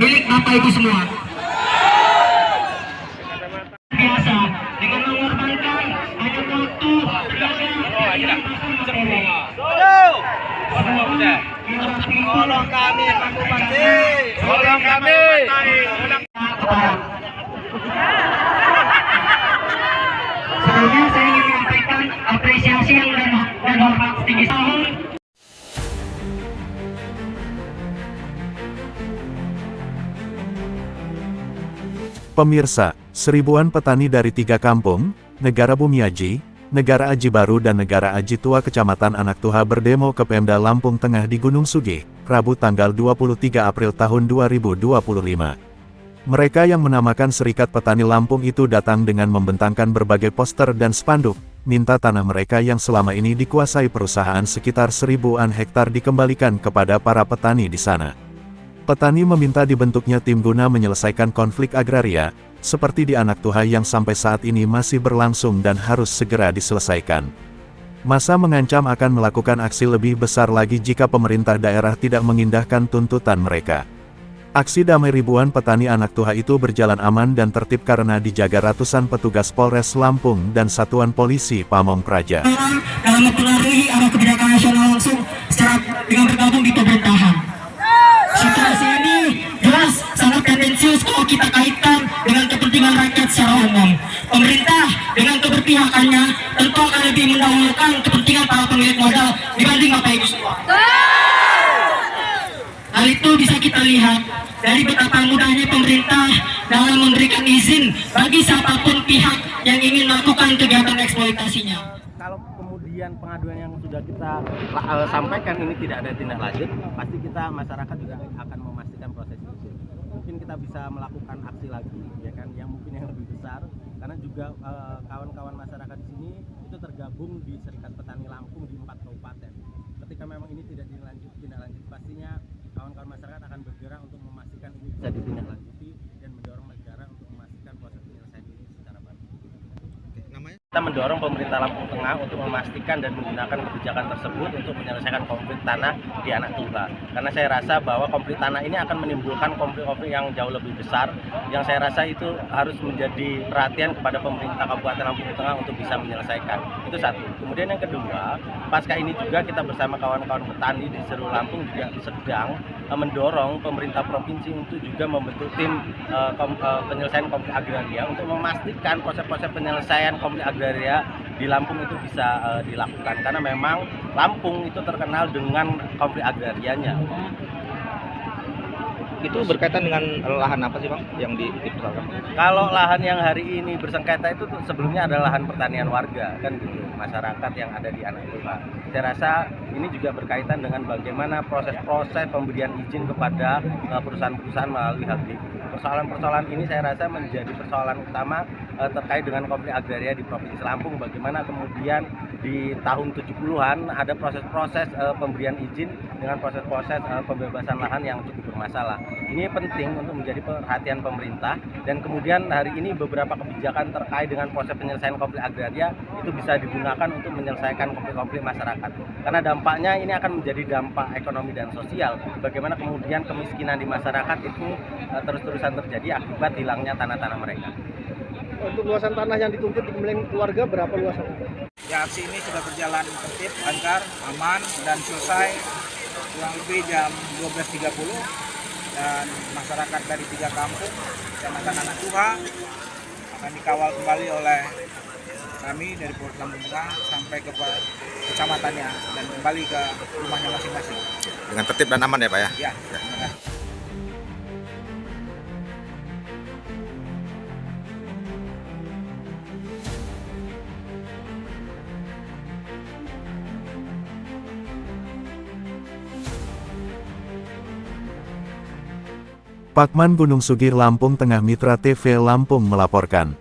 milik Bapak Ibu semua. Biasa dengan mengorbankan banyak waktu, tenaga, Tolong kami, Pak Bupati. Tolong kami. Sebelumnya saya ingin menyampaikan apresiasi yang dan hormat setinggi tahun. Pemirsa, seribuan petani dari 3 kampung, Negara Bumiaji, Negara Aji Baru dan Negara Aji Tua Kecamatan Anak Tuha berdemo ke Pemda Lampung Tengah di Gunung Sugi, Rabu tanggal 23 April tahun 2025. Mereka yang menamakan Serikat Petani Lampung itu datang dengan membentangkan berbagai poster dan spanduk, minta tanah mereka yang selama ini dikuasai perusahaan sekitar 1000-an hektar dikembalikan kepada para petani di sana. Petani meminta dibentuknya tim guna menyelesaikan konflik agraria, seperti di Anak Tuha yang sampai saat ini masih berlangsung dan harus segera diselesaikan. Masa mengancam akan melakukan aksi lebih besar lagi jika pemerintah daerah tidak mengindahkan tuntutan mereka. Aksi damai ribuan petani Anak Tuha itu berjalan aman dan tertib karena dijaga ratusan petugas Polres Lampung dan Satuan Polisi Pamong Praja. Dalam mempengaruhi arah kebijakan nasional langsung secara dengan bergabung di pemerintahan. Situasi ini jelas sangat tendensius kalau kita kaitkan dengan kepentingan rakyat secara umum. Pemerintah dengan keberpihakannya tentu akan lebih mendahulukan kepentingan para pemilik modal dibanding Bapak Ibu semua. Hal itu bisa kita lihat dari betapa mudahnya pemerintah dalam memberikan izin bagi siapapun pihak yang ingin melakukan kegiatan eksploitasinya. Kalau kemudian pengaduan yang sudah kita sampaikan ini tidak ada tindak lanjut, pasti kita masyarakat juga akan memastikan proses itu. Mungkin kita bisa melakukan aksi lagi, ya kan, yang mungkin yang lebih besar, karena juga kawan-kawan masyarakat di sini itu tergabung di Serikat Petani Lampung di 4 kabupaten. Ketika memang ini tidak ditindaklanjuti, pastinya kawan-kawan masyarakat akan bergerak untuk memastikan ini bisa ditindaklanjuti dan mendorong negara untuk memastikan proses penyelesaian ini secara baik. Kita mendorong pemerintah Lampung Tengah untuk memastikan dan menggunakan kebijakan tersebut untuk menyelesaikan konflik tanah di Anak Tuha. Karena saya rasa bahwa konflik tanah ini akan menimbulkan konflik-konflik yang jauh lebih besar, yang saya rasa itu harus menjadi perhatian kepada pemerintah Kabupaten Lampung Tengah untuk bisa menyelesaikan. Itu satu. Kemudian yang kedua, pasca ini juga kita bersama kawan-kawan petani di seluruh Lampung juga sedang mendorong pemerintah provinsi untuk juga membentuk tim penyelesaian konflik agraria untuk memastikan proses-proses penyelesaian konflik agraria di Lampung itu bisa dilakukan, karena memang Lampung itu terkenal dengan konflik agrarianya. Itu berkaitan dengan lahan apa sih Bang yang dipersoalkan? Kalau lahan yang hari ini bersengketa itu sebelumnya adalah lahan pertanian warga, kan gitu, masyarakat yang ada di Anak Tuha. Saya rasa ini juga berkaitan dengan bagaimana proses-proses pemberian izin kepada perusahaan-perusahaan melalui hal itu. Persoalan-persoalan ini saya rasa menjadi persoalan utama terkait dengan konflik agraria di Provinsi Lampung. Bagaimana kemudian di tahun 70-an ada proses-proses pemberian izin dengan proses-proses pembebasan lahan yang cukup bermasalah. Ini penting untuk menjadi perhatian pemerintah, dan kemudian hari ini beberapa kebijakan terkait dengan proses penyelesaian konflik agraria itu bisa digunakan untuk menyelesaikan konflik-konflik masyarakat. Karena dampaknya ini akan menjadi dampak ekonomi dan sosial. Bagaimana kemudian kemiskinan di masyarakat itu terus-terusan terjadi akibat hilangnya tanah-tanah mereka. Untuk luasan tanah yang dituntut dikembalikan keluarga berapa luasan? Ya, aksi ini sudah berjalan tertib, lancar, aman, dan selesai kurang lebih jam 12.30, dan masyarakat dari 3 kampung Kecamatan Anak Tuha akan dikawal kembali oleh kami dari Polres Lampung Tengah sampai ke kecamatannya dan kembali ke rumahnya masing-masing. Dengan tertib dan aman ya Pak ya? Ya, terima kasih. Pakman Gunung Sugi Lampung Tengah Mitra TV Lampung melaporkan.